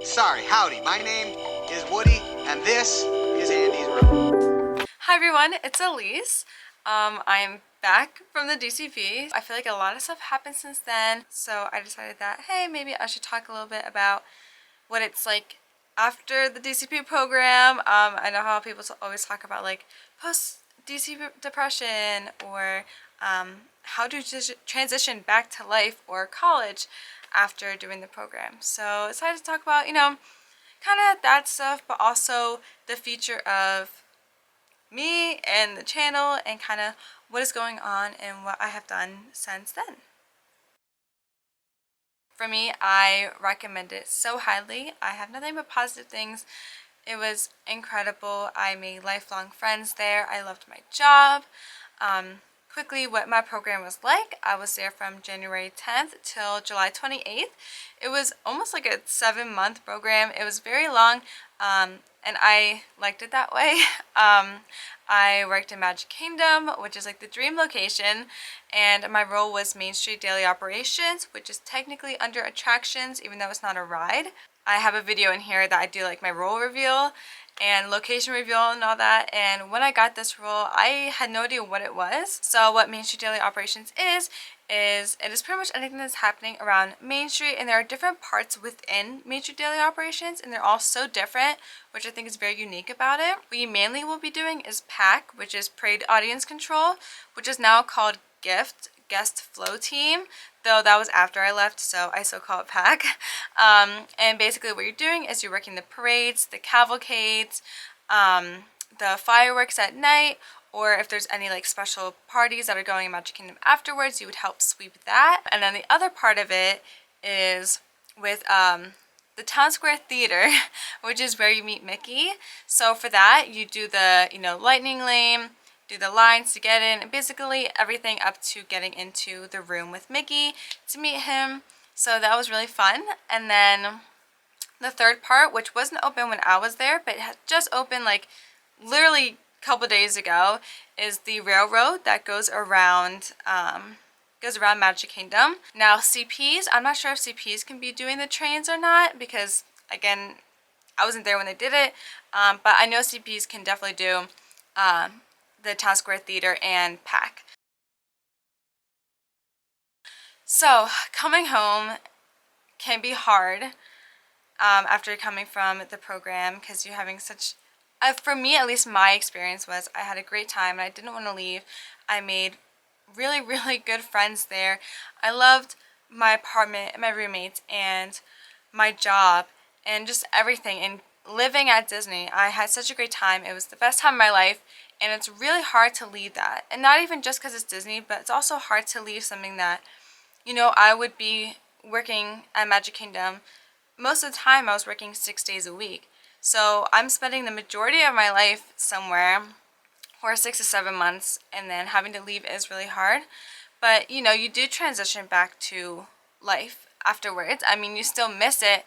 Sorry, howdy. My name is Woody, and this is Andy's room. Hi everyone, it's Elise. I'm back from the DCP. I feel like a lot of stuff happened since then, so I decided that, hey, maybe I should talk a little bit about what it's like after the DCP program. I know how people always talk about like post-DCP depression or how to transition back to life or college after doing the program. So I decided to talk about, kind of that stuff, but also the future of me and the channel and kind of what is going on and what I have done since then. For me, I recommend it so highly. I have nothing but positive things. It was incredible. I made lifelong friends there. I loved my job. Quickly, what my program was like: I was there from January 10th till July 28th. It was almost like a 7-month program. It was very long, and I liked it that way. I worked in Magic Kingdom, which is like the dream location, and my role was Main Street Daily Operations, which is technically under attractions, even though it's not a ride. I have a video in here that I do like my role reveal and location reveal and all that, and when I got this role I had no idea what it was. So what Main Street Daily Operations is it is pretty much anything that's happening around Main Street, and there are different parts within Main Street Daily Operations and they're all so different, which I think is very unique about it. What you mainly will be doing is PAC, which is Parade Audience Control, which is now called Guest Flow Team, though that was after I left, so I still call it PAC. And basically what you're doing is you're working the parades, the cavalcades, the fireworks at night, or if there's any like special parties that are going in Magic Kingdom afterwards, you would help sweep that. And then the other part of it is with the Town Square Theater, which is where you meet Mickey. So for that, you do the, lightning lane, do the lines to get in, and basically everything up to getting into the room with Mickey to meet him. So that was really fun. And then the third part, which wasn't open when I was there, but it had just opened like literally a couple days ago, is the railroad that goes around Magic Kingdom. Now CPs, I'm not sure if CPs can be doing the trains or not, because again, I wasn't there when they did it, but I know CPs can definitely do the Town Square Theater and PAC. So coming home can be hard after coming from the program, because you're having such, for me at least, my experience was I had a great time and I didn't want to leave. I made really, really good friends there. I loved my apartment and my roommates and my job and just everything. And living at Disney, I had such a great time. It was the best time of my life, and it's really hard to leave that. And not even just because it's Disney, but it's also hard to leave something that, I would be working at Magic Kingdom. Most of the time I was working 6 days a week. So I'm spending the majority of my life somewhere for 6 to 7 months, and then having to leave is really hard. But you do transition back to life afterwards. I mean, you still miss it,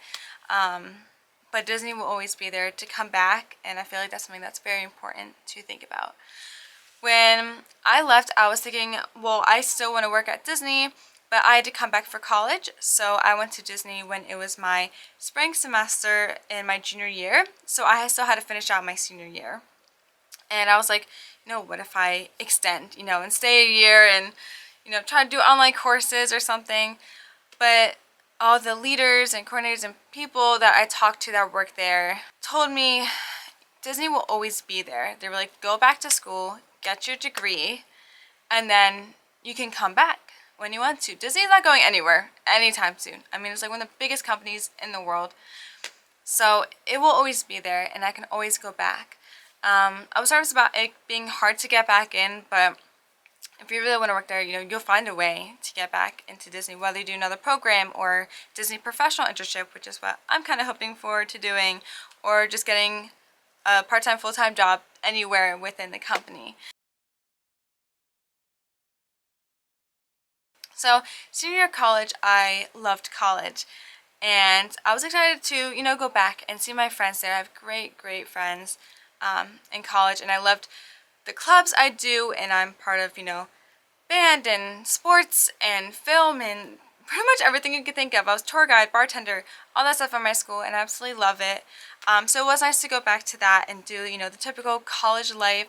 but Disney will always be there to come back, and I feel like that's something that's very important to think about. When I left, I was thinking, well, I still want to work at Disney, but I had to come back for college, so I went to Disney when it was my spring semester in my junior year, so I still had to finish out my senior year. And I was like, what if I extend, and stay a year and, try to do online courses or something. But all the leaders and coordinators and people that I talked to that work there told me Disney will always be there. They were like, go back to school, get your degree, and then you can come back when you want to. Disney's not going anywhere anytime soon. I mean, it's like one of the biggest companies in the world. So it will always be there, and I can always go back. I was nervous about it being hard to get back in, but if you really want to work there, you'll find a way to get back into Disney, whether you do another program or Disney professional internship, which is what I'm kind of hoping forward to doing, or just getting a part-time, full-time job anywhere within the company. So senior year of college, I loved college, and I was excited to, go back and see my friends there. I have great, great friends in college, and I loved the clubs I do, and I'm part of, band and sports and film and pretty much everything you could think of. I was tour guide, bartender, all that stuff at my school, and I absolutely love it. So it was nice to go back to that and do, you know, the typical college life.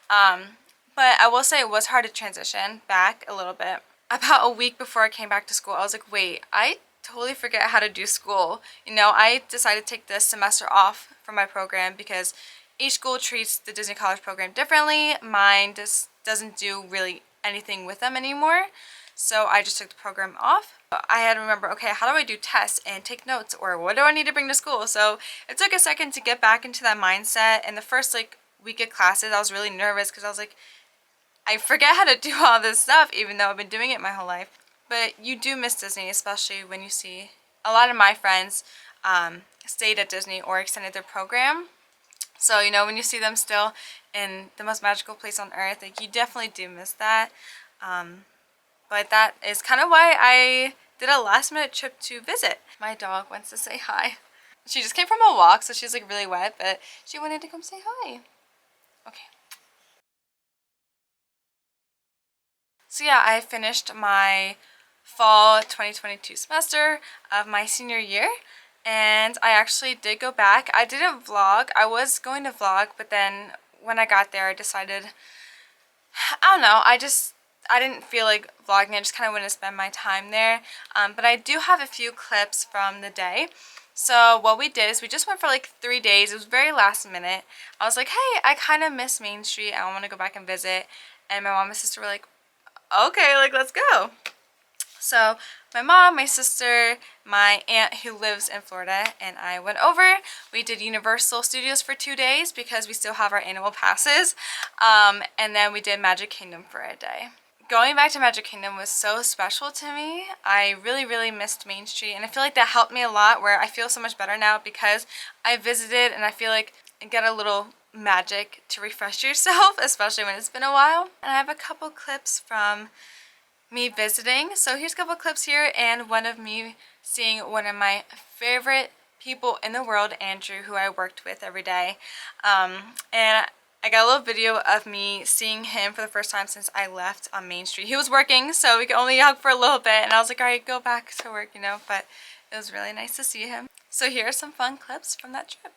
But I will say it was hard to transition back a little bit. About a week before I came back to school, I was like, wait, I totally forget how to do school. You know, I decided to take this semester off from my program because each school treats the Disney College program differently. Mine just doesn't do really anything with them anymore. So I just took the program off. I had to remember, okay, how do I do tests and take notes, or what do I need to bring to school? So it took a second to get back into that mindset. And the first like week of classes, I was really nervous because I was like, I forget how to do all this stuff, even though I've been doing it my whole life. But you do miss Disney, especially when you see a lot of my friends stayed at Disney or extended their program. So, you know, when you see them still in the most magical place on earth, like, you definitely do miss that. But that is kind of why I did a last minute trip to visit. My dog wants to say hi. She just came from a walk, so she's like really wet, but she wanted to come say hi. Okay. So yeah, I finished my fall 2022 semester of my senior year, and I actually did go back. I didn't vlog. I was going to vlog, but then when I got there, I decided, I don't know, I didn't feel like vlogging. I just kind of wanted to spend my time there. But I do have a few clips from the day. So what we did is we just went for like 3 days. It was very last minute. I was like, hey, I kind of miss Main Street. I want to go back and visit. And my mom and sister were like, okay, like, let's go. So my mom, my sister, my aunt who lives in Florida, and I went over. We did Universal Studios for 2 days because we still have our annual passes. And then we did Magic Kingdom for a day. Going back to Magic Kingdom was so special to me. I really, really missed Main Street, and I feel like that helped me a lot, where I feel so much better now because I visited, and I feel like I get a little magic to refresh yourself, especially when it's been a while. And I have a couple clips from me visiting. So here's a couple clips here, and one of me seeing one of my favorite people in the world, Andrew, who I worked with every day. And I got a little video of me seeing him for the first time since I left on Main Street. He was working, so we could only hug for a little bit, and I was like, all right, go back to work, you know, but it was really nice to see him. So here are some fun clips from that trip.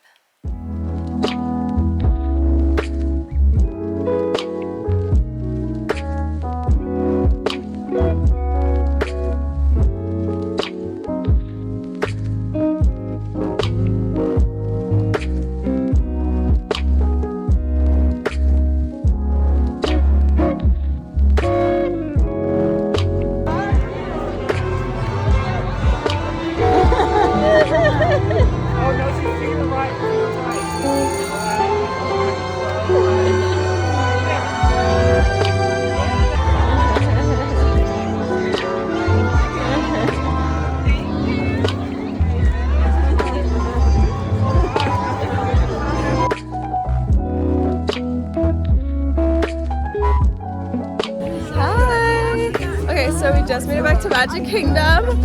So we just made it back to Magic Kingdom.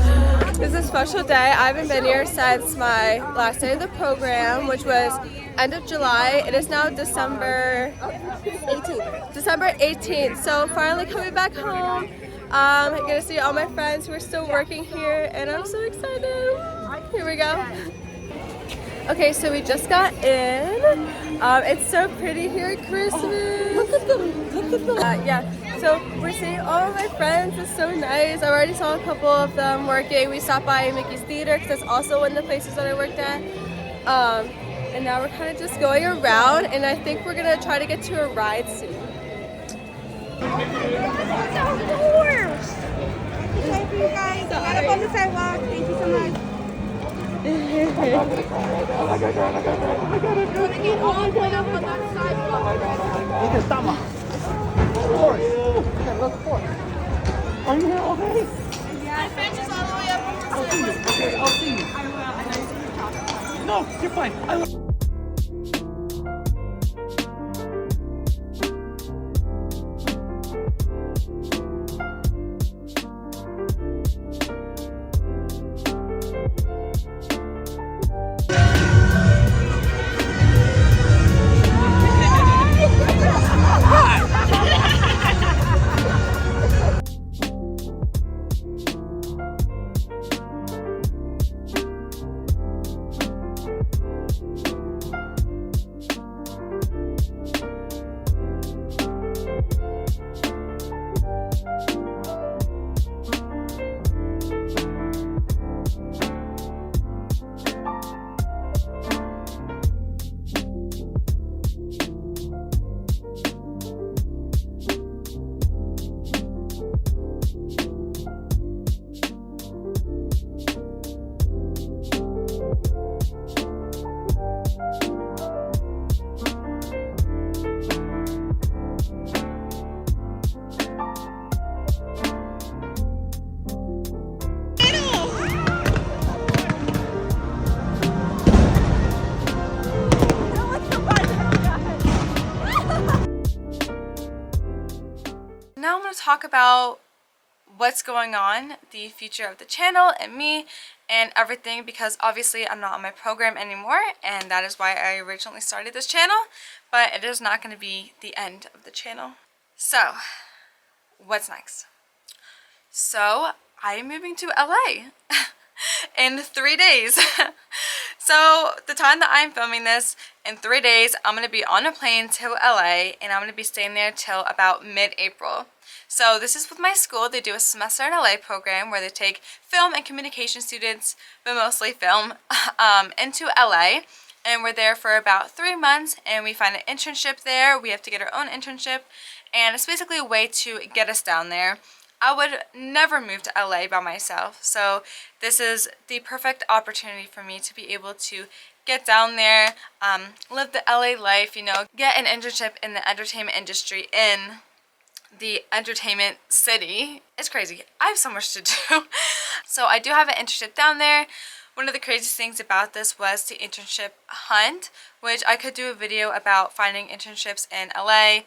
This is a special day. I haven't been here since my last day of the program, which was end of July. It is now December 18th. December 18th. So finally coming back home. I'm gonna see all my friends who are still working here, and I'm so excited. Here we go. Okay, so we just got in. It's so pretty here at Christmas. Look at them. Look at them. Yeah. So we're seeing all of my friends. It's so nice. I already saw a couple of them working. We stopped by Mickey's Theater because that's also one of the places that I worked at. And now we're kind of just going around, and I think we're gonna try to get to a ride soon. Of course. Thank you guys. Got up on the sidewalk. Thank you so much. I got it. Get all the way up on that sidewalk. You can stop. Of course. Okay, look for it. Are you here already? Yeah. My friend is all the way up. I'll see you. Okay, I'll see you. I will. No, you're fine. talk about what's going on, the future of the channel and me and everything, because obviously I'm not on my program anymore, and that is why I originally started this channel, but it is not going to be the end of the channel. So, what's next? So, I'm moving to LA in 3 days. So, the time that I'm filming this, in 3 days, I'm going to be on a plane to LA, and I'm going to be staying there till about mid-April. So this is with my school. They do a semester in LA program where they take film and communication students, but mostly film, into LA. And we're there for about 3 months, and we find an internship there. We have to get our own internship, and it's basically a way to get us down there. I would never move to LA by myself, so this is the perfect opportunity for me to be able to get down there, live the LA life, you know, get an internship in the entertainment industry in the entertainment city. It's crazy. I have so much to do. So I do have an internship down there. One of the craziest things about this was the internship hunt, which I could do a video about finding internships in LA,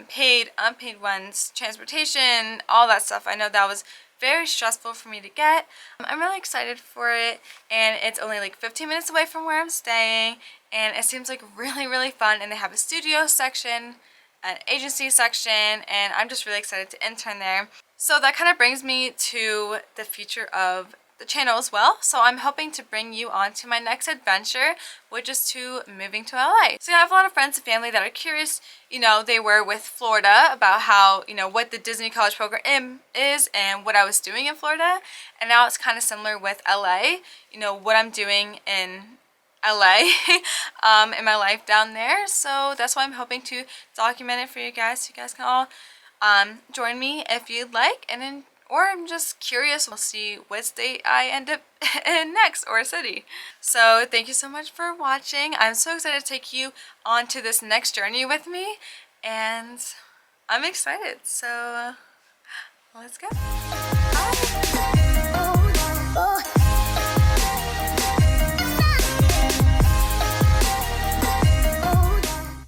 paid, unpaid ones, transportation, all that stuff. I know that was very stressful for me to get. I'm really excited for it, and it's only like 15 minutes away from where I'm staying, and it seems like really fun, and they have a studio section, an agency section, and I'm just really excited to intern there. So that kind of brings me to the future of the channel as well. So I'm hoping to bring you on to my next adventure, which is to moving to LA. So I have a lot of friends and family that are curious, you know, they were with Florida about how, you know, what the Disney College program is and what I was doing in Florida. And now it's kind of similar with LA, you know, what I'm doing in LA in my life down there. So that's why I'm hoping to document it for you guys, so you guys can all join me if you'd like, and then, or I'm just curious. We'll see what state I end up in next, or city. So thank you so much for watching. I'm so excited to take you on to this next journey with me, and I'm excited. So let's go.